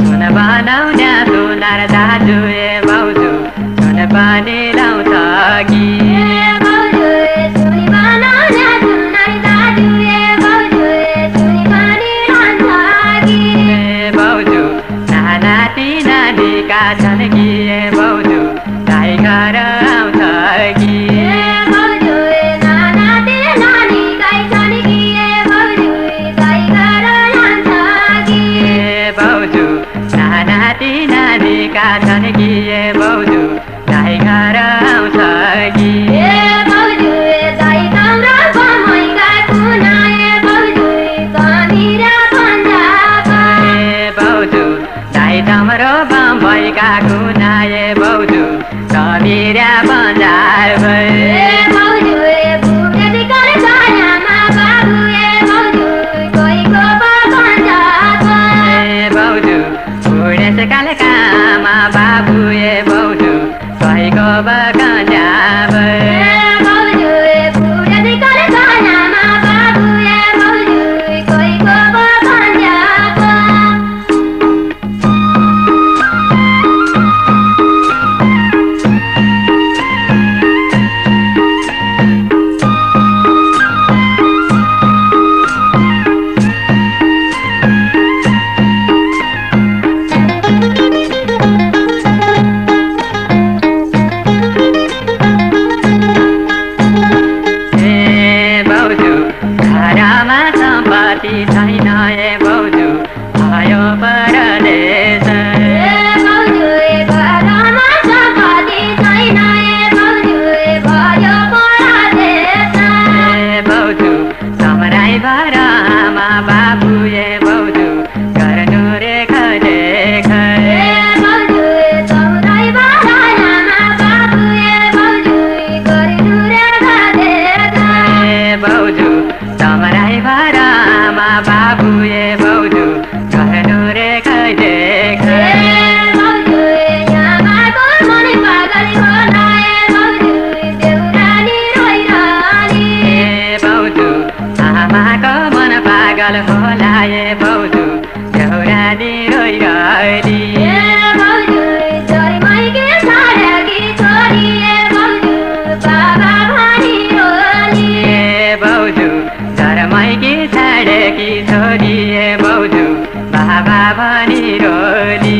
सुन बनाउने सुनार दाजु ए भाउजू सुन पनि लाउँछ कि भाउजू नाति नानीका छन् कि ए भाउजू गाई घर आउँछ कि भाउजू नाति नानीका छन् कि ए भाउजू गाई घर आउँछ कि तमरो बम्बईका कुनाए भाउजू कबिरा बन्जार भाउजू बुढेस कालकामा बाबु ए भाउजू कहीको बगन्जा सम्पत्ति छैन ए भाउजू भयो परदेश भाउजू समराई भरमा बाबु ए भाउजू गर्नु रे खलेख भाउजू समराई भरमा बाबु ए भाउजू गर्नु रे खलेख भाउजू आमाको मन पागल होला ए भाउजू देउरानी रोइरहली भाउजू घरमैकी छाडेकी छोरी ए भाउजू बाबा भनी रोली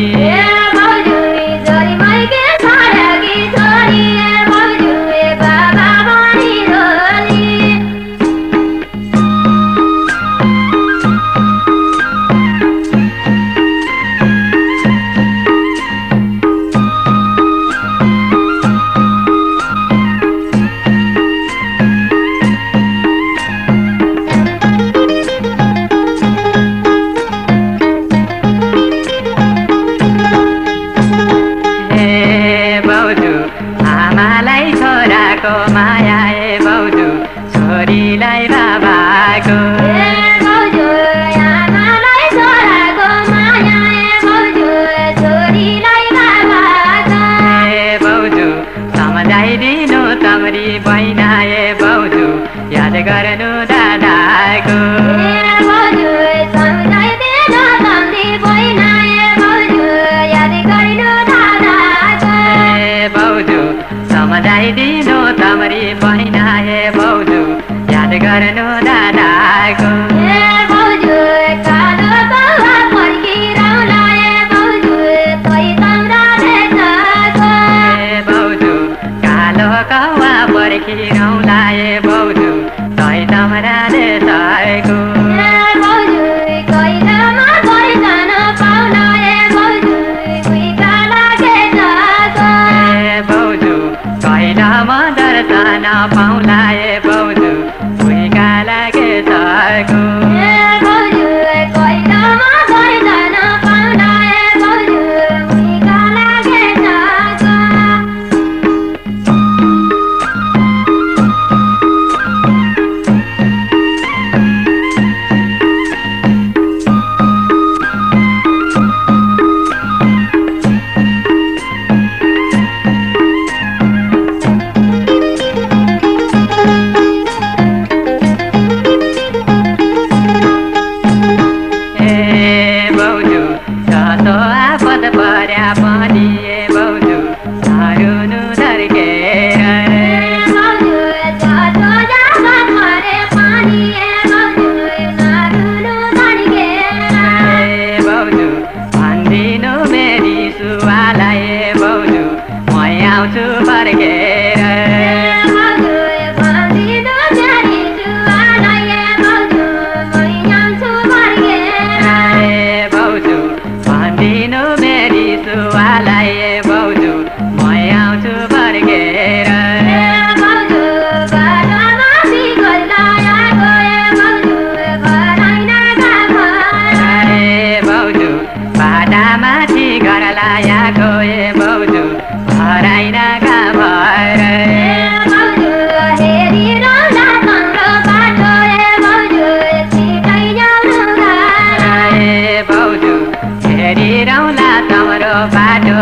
आमालाई छोराको माया ए भाउजू छोरीलाई बाबाको भाउजू सम्झाइदिनु तमरी बहिना ए भाउजू याद गर्नु दादाको भाउजू सम्झाइदिनु तमरी बहिना ए भाउजू याद गर्नु दादाको भाउजू कालो कौवा पर्खिरौँला ए भाउजू तै तमरा देशको कैलामा दर्शन पाउला ए भाउजू भुइँका लागे सको दिनु मेरी सुवालाई भाउजू म आउँछु फर्केर बाटामाथि घर लायाको भाउजू हराइन कहाँ भएर भाउजू हेरिरौँला तम्रो बाटो